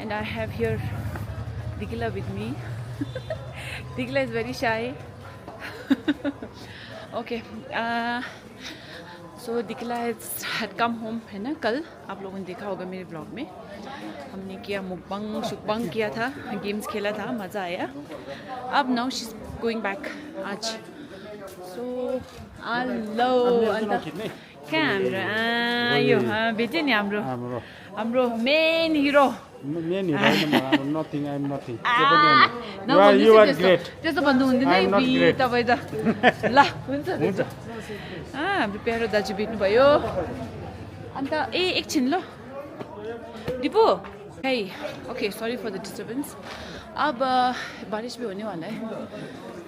and I have here Digila with me. Digila is very shy. Okay, so Digila had come home है ना कल. आप लोगों ने देखा होगा मेरे ब्लॉग में. हमने किया मुकबंग शुकबंग किया था, गेम्स खेला था, मज़ा आया. अब now she's going back आज. So hello camera यो भेट्यो नि हाम्रो main hero. Main hero, I'm nothing. You are great. त्यस्तो भन्नु हुँदैन है तपाईँ त. ल हुन्छ हाम्रो प्यारो दाजु भेट्नु भयो. अन्त एकछिन ल Dipu. Hey, okay, sorry for the disturbance. अब बारिश भी होने वाला है.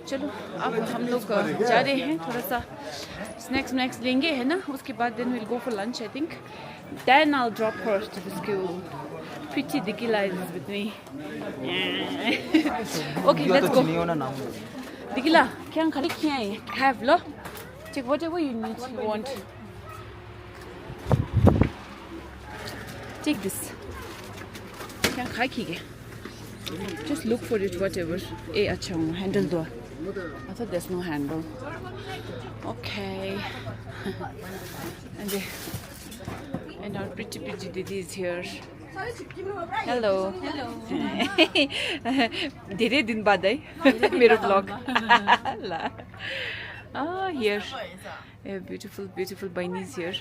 चलो अब हम लोग जा रहे हैं, थोड़ा सा स्नैक्स लेंगे है ना. उसके बाद then we'll go for lunch I think. Then I'll drop her to the school. Pretty Digila is with me. Okay, let's go. Digila, क्या खाली क्या है? Have low. Take whatever you need, you want. Take this. क्या खाई खीगे? Just look for it, whatever. अच्छा हूँ, handle दो. I thought there's no handle. Okay. And our pretty Didi is here. Hello. धेरै दिन बाद है मेरो vlog. Here. Beautiful Baini is here.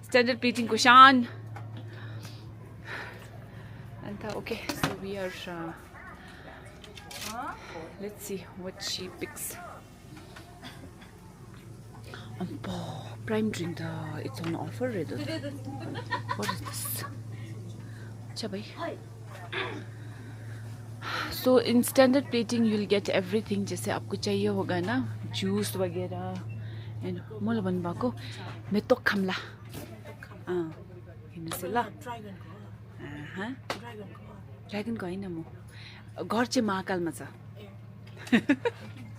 Standard plating Kushan. And okay, so we are. Let's see what she picks. Prime drink, it's on offer. What is this? Acha bhai. So in standard plating you'll get everything जैसे आपको चाहिए होगा ना, juice वगैरह. And मोला बनबाको मैं तो खमला. हिँड्नुसला. Dragon को हैन म. घर चाहिँ महाकालमा छ.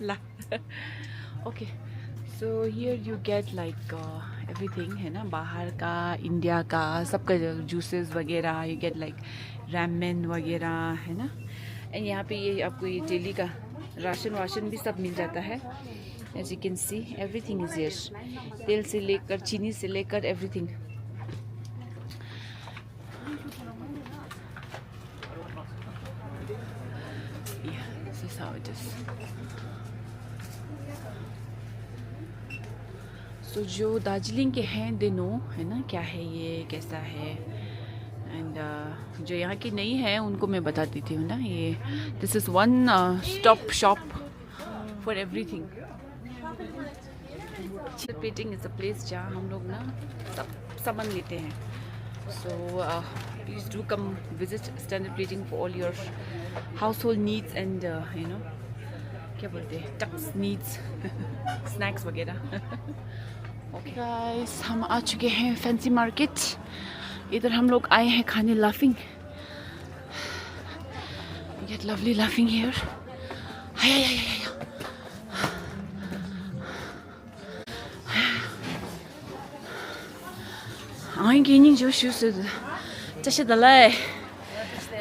La. Okay. So here you get like everything है ना, बाहर का, इंडिया का, सबका juices वगैरह. You get like ramen वगैरह है ना. And यहाँ पे ये आपको ये डेली का राशन भी सब मिल जाता है. As you can see, everything is here. तेल से लेकर, चीनी से लेकर, everything. Yeah, this is how it is. So जो दार्जिलिंग के हैं they know है ना क्या है ये, कैसा है. And जो यहाँ की नहीं है उनको मैं बता देती हूँ ना. ये this is one stop shop for everything. Plating is a place जहाँ हम लोग ना सब सामान लेते हैं. So please do come visit Standard Plating for all your household needs and you know क्या बोलते हैं, tux needs, snacks वगैरह. Okay guys, हम आ चुके हैं फैंसी मार्केट. इधर हम लोग आए हैं खाने laughing. We get lovely laughing here. Anh kia nhìn chỗ xíu xíu, chắc sẽ đợi lại.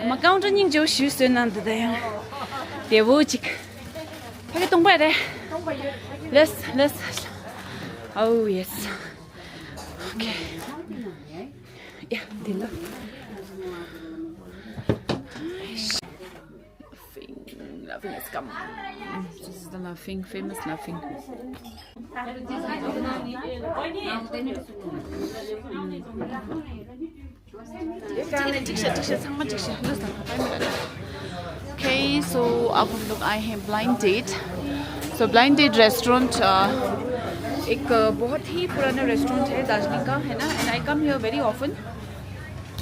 Mà cao cho nhìn chỗ xíu xíuนั่นแต่ยังเดี๋ยววุ่นไปตรงไปเลย let's oh yes okay yeah dinner laughing is come. This is the laughing, famous laughing. Okay, so अब हम लोग आए हैं Blind Date. So Blind Date restaurant एक बहुत ही पुराना restaurant है दार्जिलिंग का है ना. And I come here very often.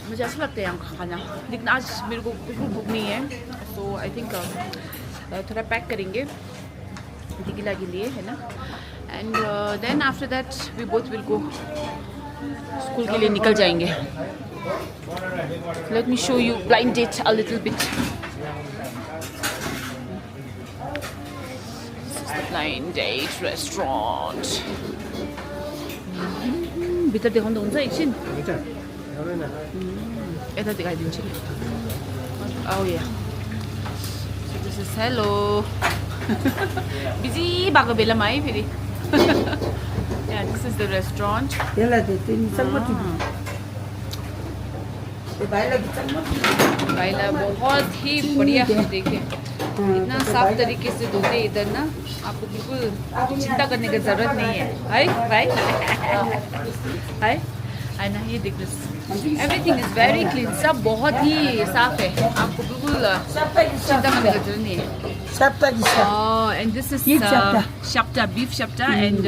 मुझे अच्छा लगता है यहाँ का खाना, लेकिन आज मेरे को बिल्कुल भूख नहीं है. So I think थोड़ा पैक करेंगे दिगिला के लिए है ना. And then after that we both will go school के लिए निकल जाएंगे. Let me show you Blind Date a little bit. This is the Blind Date restaurant. भित्र देखाउँदा हुन्छ एकछिन? यता देखाइदिन्छु नि Oh yeah. So this is hello. Busy भएको बेलामा है फेरि. Yeah, this is the restaurant. यसलाई त तिमी चम्मच ये भाइलाई चम्मच भाईला बहुत ही बढ़िया देखिए इतना साफ तरीके से धोते हैं इधर ना आपको बिल्कुल चिंता करने की जरूरत नहीं है भाई हाय है ना ये देख एवरीथिंग इज वेरी क्लीन सब बहुत ही साफ है आपको बिल्कुल चिंता करने की जरूरत नहीं है सबटा दिसा and this is Beef shapta. shapta beef shapta and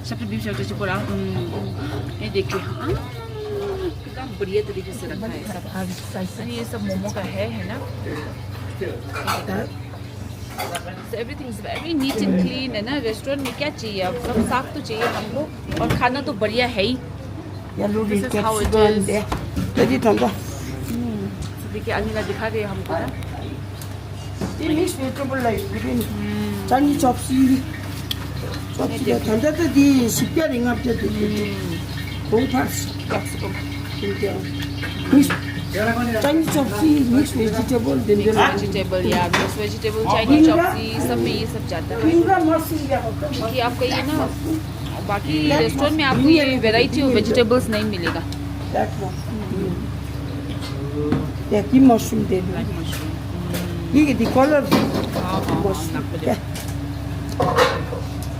shapta beef shapta चिपोरा ये देखिए कितना बढ़िया तरीके से रखा है सब और ये सब मोमो का है ना So everything is very neat and clean है ना रेस्टोरेंट में क्या चाहिए अब सब साफ तो चाहिए हमको और खाना तो बढ़िया है ही या लोरी This is how it capsicum is. दे त्यति थन्दा So देखिए अनिला दिखा रहे हैं हमको ना तिमी मिक्स भेजिटेबल लाई बिन चाइनी चप्सी चप्सी थन्दा त दि सिप्या रिङ अप त्यो होम फार्स कैप्सिकम मिक्स चाइनी चप्सी मिक्स भेजिटेबल दिन दिन वेजिटेबल या मिक्स वेजिटेबल चाइनीज चॉप्सी सब में ये सब जाता है पिङ्गा मर्सी ल्याएको क्योंकि आपका ये ना बाकी रेस्टोरेंट में आपको ये वेराइटी ऑफ वेजिटेबल्स नहीं मिलेगा दैट वन या कि मशरूम दे दो ये दि कलर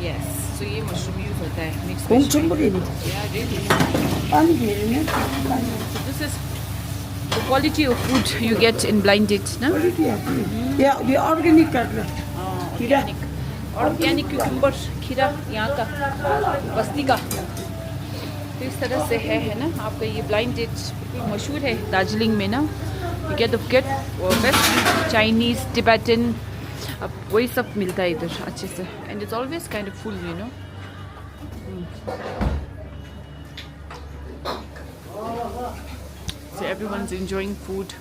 यस सो ये मशरूम यूज होता है मिक्स होम चम्बुरी नि या रियली पानी धेरै नै this is the quality of food you get in blind date ना या दि अर्ग्यानिक काट्ला खिरा ऑर्गेनिक क्यूकम्बर खीरा यहाँ का बस्ती का तो इस तरह से है ना आपका ये ब्लाइंड डेट बिल्कुल मशहूर है दार्जिलिंग में ना you get best Chinese Tibetan अब वही सब मिलता है इधर अच्छे से and it's always kind of full you know So everyone's enjoying food.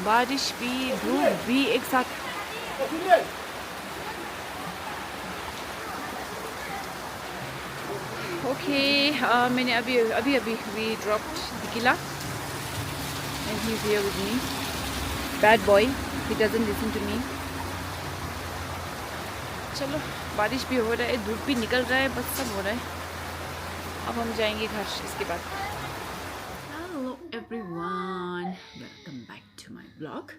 बारिश भी धूप भी एक साथ ओके मैंने अभी वी ड्रॉप्ड दिकिला and he is here with me bad boy he doesn't listen to me चलो बारिश भी हो रहा है धूप भी निकल रहा है बस सब हो रहा है अब हम जाएंगे घर इसके बाद hello everyone welcome back to my blog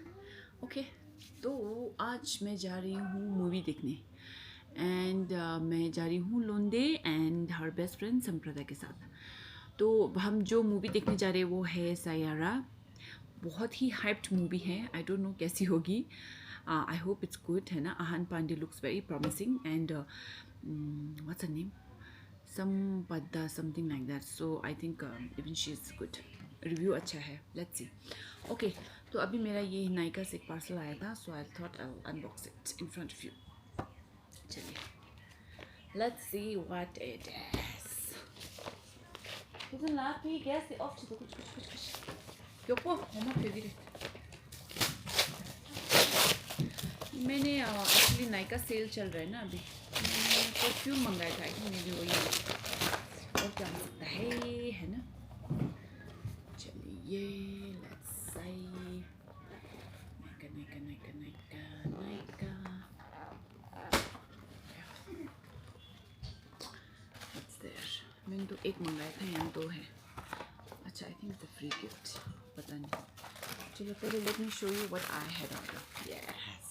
okay तो आज मैं जा रही हूँ मूवी देखने एंड मैं जा रही हूँ लोंदे and her best friend Samprada के साथ तो हम जो मूवी देखने जा रहे हैं वो है सायारा बहुत ही हाइप्ड मूवी है आई डोंट नो कैसी होगी I hope it's good है ना आहान Pandey looks very promising and what's her name Sampada something like that so I think even she is good review अच्छा है let's see okay तो अभी मेरा ये नायका से एक पार्सल आया था so I thought I'll unbox it in front of you चलिए let's see what it is इधर लाख भी गैस से ऑफ चलो कुछ क्यों को मम्मा फेंक रही मैंने एक्चुअली नायका सेल चल रहा है ना अभी मैंने परफ्यूम मंगाया था आई थिंक मे बी वही और क्या हो सकता है ना चलिए let's see Nykaa what's there मैंने तो एक मंगाया था यहाँ दो है अच्छा I think it's a free gift पता नहीं चलो पहले let me show you what I had order yes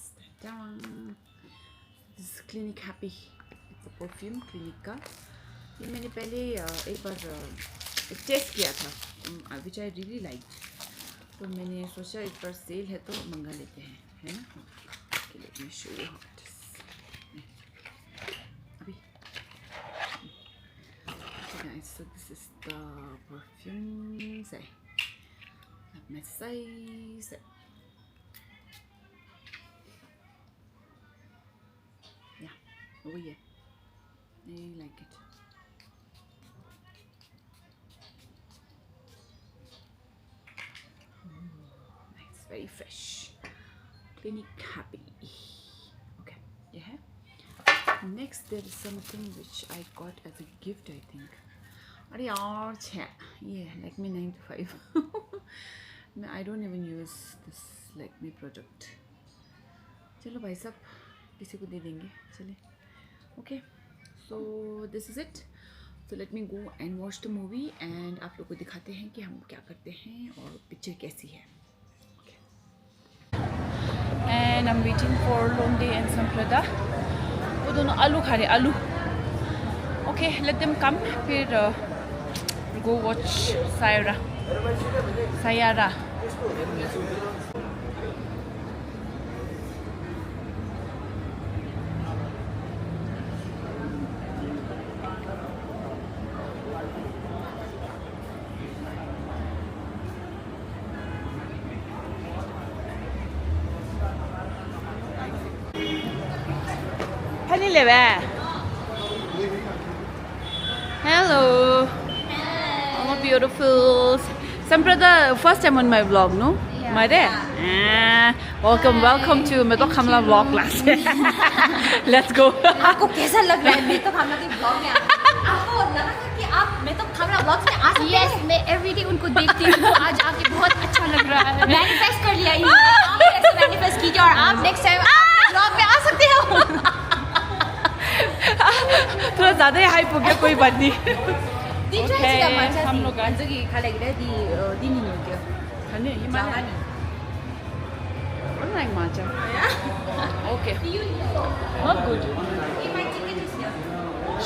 this Clinique happy it's a perfume Clinique का ये मैंने पहले एक बार टेस्ट किया था विच आई रियली लाइक तो मैंने सोचा इस बार सेल है तो मंगा लेते हैं है ना लेट मी शो यू अभी guys so this is the perfume say let me size oh yeah I like it nice very fresh clinic happy Next, there is something which I got as a gift, I think. अरे यार छः ये Lakme 9 to 5. I don't even use this Lakme product. चलो भाई साहब किसी को दे देंगे चले. Okay, so this is it. So let me go and watch the movie and आप लोग को दिखाते हैं कि हम क्या करते हैं और पिक्चर कैसी है. And I'm waiting for Londe and Samprada. वो दोनों आलू खा रहे आलू. Okay, let them come. फिर go watch Sayara. Hello. Hello, beautifuls. Samprada, first time on my vlog, no? Yeah. Mare? Welcome to मैं तो कमला vlog class. Let's go. आपको कैसा लग रहा है मैं तो खामला के ब्लॉग में आपको लगा कि आप मैं तो खामला ब्लॉग में आ सकते हैं मैं एवरीडे उनको देखती हूँ आज आके बहुत अच्छा लग रहा है मैनिफेस्ट कर लिया आप ऐसे मैनिफेस्ट कीजिए और आप नेक्स्ट टाइम ब्लॉग में आ सकते हो थोड़ा ज़्यादा ही हाइप हो गया कोई बात नहीं. हम लोग आज की खाने के लिए दिन ही नहीं गया खाने ये माना I like matcha. Okay. Not good.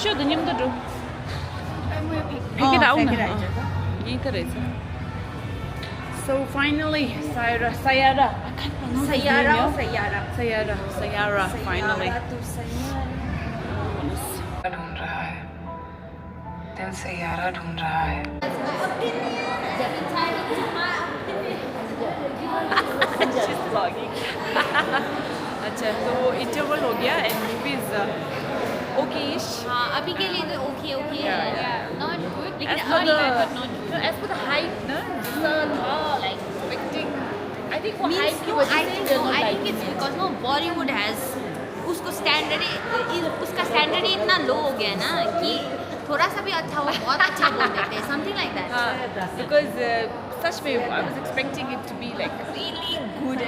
Sure, the name do. Pick it out now. यही तो रहे. So finally, Sayara. I can't pronounce his name. Sayara. Finally. ढूंढ रहा है दिल सैयारा ढूंढ रहा है Just vlogging. अच्छा तो इंटरवल हो गया एंड मूवीज ओके-ish. हाँ अभी के लिए तो ओके नॉट गुड लेकिन As for early the but not good. as for the hype, no, like expecting. I think for Means hype, no, people I just think they're no, not I like think it's it. because no Bollywood has उसको उसका standard ही इतना लो हो गया है ना कि थोड़ा सा भी अच्छा हो बहुत अच्छा बोल देते हैं something like that Because such way I was expecting it to be like really good.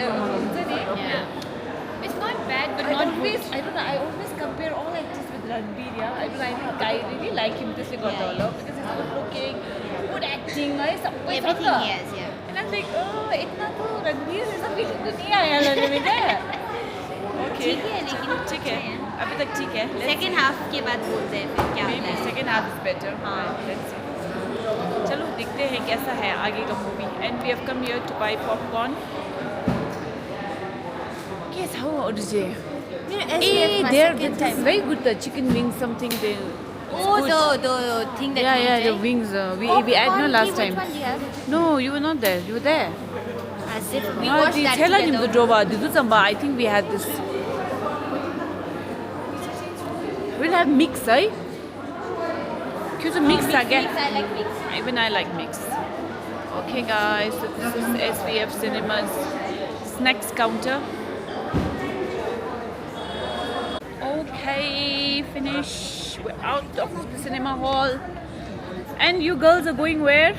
It's not bad but I not always, good. I don't know, I always compare all actors with Ranbir. Yeah, I don't know, I think I really like him this got Yeah, all because he's good looking, good acting, Everything he has, yeah. And I'm like, oh, इतना तो Ranbir जैसा feeling तो नहीं आया लगने में. Okay. ठीक है लेकिन ठीक है अभी तक ठीक है. सेकंड हाफ के बाद बोलते हैं फिर क्या होता Maybe है second half is better. Let's see. चलो देखते हैं कैसा है आगे का movie. And we have come here to buy popcorn. Guess how order? They're very good. The chicken wings, something they. Oh the thing that Yeah, you the wings. We had no last time. Which one do you have? No, you were not there. You were there. As if we watched that Tell him the together. Jova. Didusamba. I think we had this. We'll have mix, eh? Because mix again. Mix, I like mix. Even I like mix. Okay, guys. So this is SVF Cinemas snacks counter. Okay, finish. We're out of the cinema hall. And you girls are going where?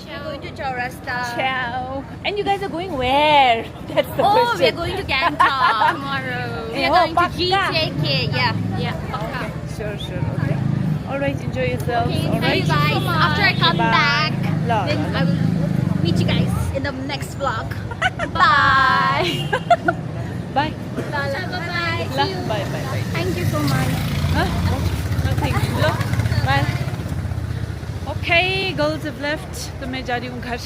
We're going to Chaurasta. Ciao. And you guys are going where? That's the Oh, question. we're going to Gangtok tomorrow. We are Oh, going to Pakka. GJK. Yeah, Pakka. Sure. Okay. All right. Enjoy yourselves. Okay, All see right. you guys. After I come Bye. back, La, then la, I will meet you guys in the next vlog. Bye. Bye. Bye. Bye. La. Bye. Thank you so much. Huh? Nothing. Hello? Bye. Okay, girls have left. तो मैं जा रही हूँ घर.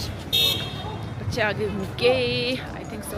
बच्चे आगे होंगे. I think so.